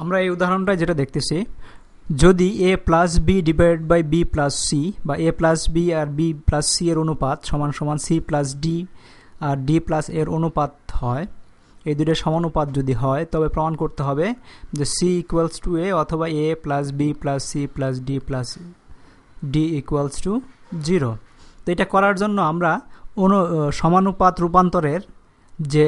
আমরা এই উদাহরণটা যেটা দেখতেছি, যদি a plus B divided by B plus C বা a প্লাস বি আর বি প্লাস সি এর অনুপাত সমান সমান সি প্লাস ডি আর ডি প্লাস এর অনুপাত হয়, এই দুটোর সমানুপাত যদি হয় তবে প্রমাণ করতে হবে যে সি ইকুয়ালস টু এ অথবা A plus B plus C plus D equals to 0। তো এটা করার জন্য আমরা সমানুপাত রূপান্তরের যে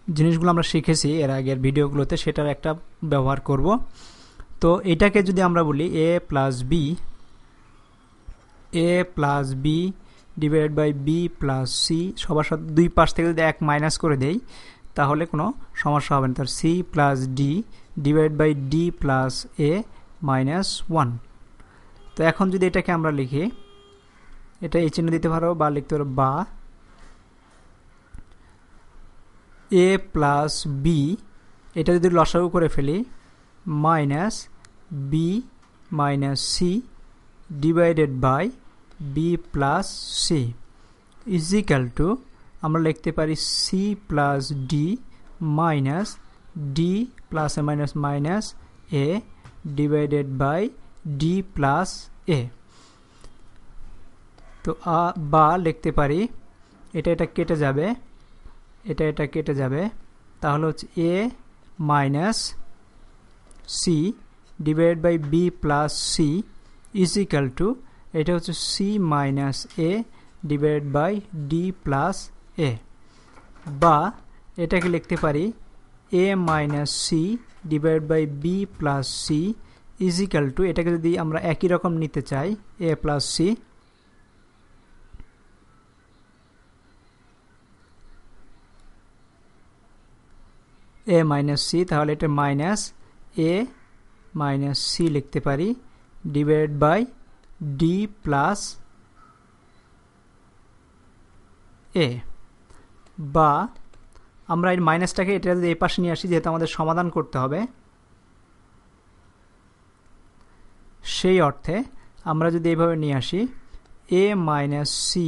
জিনিসগুলো আমরা শিখেছি এর আগের ভিডিওগুলোতে সেটার একটা ব্যবহার করব। তো এটাকে যদি আমরা বলি A plus B divided by B plus C, সবার সাথে দুই পাশ থেকে যদি এক মাইনাস করে দেই তাহলে কোনো সমস্যা হবে না। তার C plus D divide by D plus A minus 1। তো এখন যদি এটাকে আমরা লিখি, এটা এই চিহ্ন দিতে পারো বা লিখতে পারো বা এ প্লাস বি, এটা যদি লসাগু করে ফেলি minus B minus C divided by B plus C is equal to আমরা লিখতে পারি C plus D minus D plus A minus minus A divided by D plus A. তো বা লিখতে পারি এটা কেটে যাবে, এটা কেটে যাবে, তাহলে হচ্ছে A minus C divided by B plus C is equal to এটা হচ্ছে C minus A divided by D plus A. বা এটাকে লিখতে পারি A minus C divide by B plus C is equal to, এটাকে যদি আমরা একই রকম নিতে চাই A plus C, A minus C, তাহলে এটা মাইনাস এ মাইনাস সি লিখতে পারি divide by D plus A. বা আমরা এই মাইনাসটাকে এটা যদি এই পাশে নিয়ে আসি, যেহেতু আমাদের সমাধান করতে হবে, সেই অর্থে আমরা যদি এইভাবে নিয়ে আসি A minus C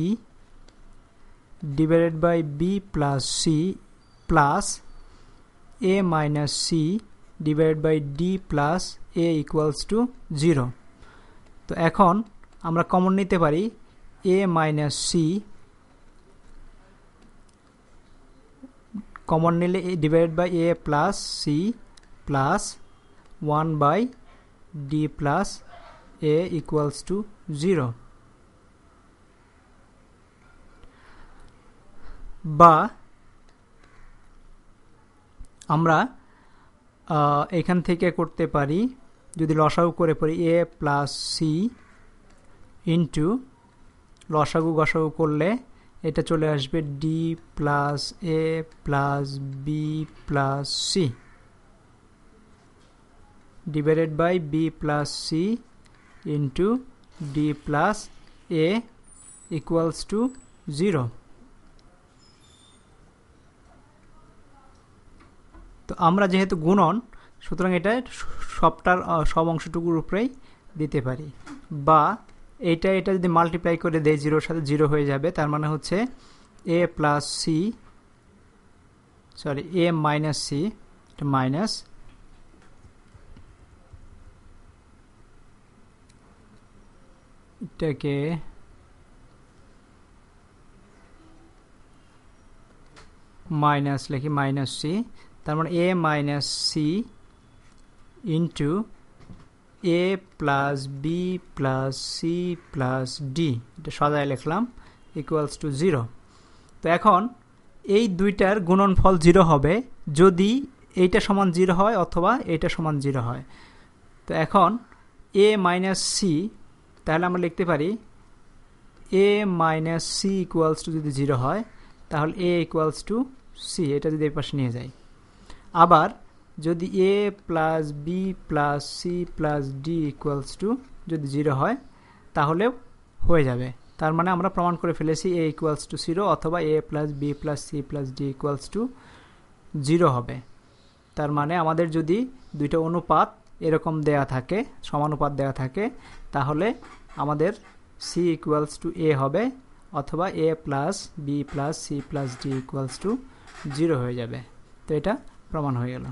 divided by B plus C plus A minus C divided by D plus A equals to 0। তো এখন আমরা কমন নিতে পারি এ মাইনাস সি, কমন নিলে divided by A plus C plus 1 by D plus A equals to 0। বা আমরা এখান থেকে করতে পারি, যদি লসাগু করে পড়ি এ প্লাস সি ইন্টু লসাগু গসাগু করলে এটা চলে আসবে D plus A plus B plus C divided by B plus C into D plus A equals to 0। তো আমরা যেহেতু গুণন, সুতরাং এটা সবটার সব অংশটুকুর উপরেই দিতে পারি। বা এটা যদি মাল্টিপ্লাই করে দেয় 0-র সাথে 0 হয়ে যাবে, তার মানে হচ্ছে A plus C A minus C, এটা মাইনাস এটাকে মাইনাস লিখি মাইনাস সি, তার মানে A minus C into A plus B plus C plus D, এটা সাজায় লিখলাম ইকুয়ালস টু 0। তো এখন এই দুইটার গুণনফল 0 হবে যদি এইটা সমান 0 হয় অথবা এইটা সমান 0 হয়। তো এখন এ মাইনাস সি, তাহলে আমরা লিখতে পারি A minus C equals to যদি 0 হয় তাহলে এ ইকুয়ালস টু সি, এটা যদি এই পাশে নিয়ে যাই। আবার যদি A plus B plus C plus D equals to যদি 0 হয় তাহলেও হয়ে যাবে। তার মানে আমরা প্রমাণ করে ফেলেছি এ ইকুয়ালস টু 0 অথবা A plus B plus C plus D equals to 0 হবে। তার মানে আমাদের যদি দুইটা অনুপাত এরকম দেয়া থাকে, সমানুপাত দেয়া থাকে, তাহলে আমাদের সি ইকুয়ালস টু এ হবে অথবা A plus B plus C plus D equals to 0 হয়ে যাবে। তো এটা প্রমাণ হয়ে গেল।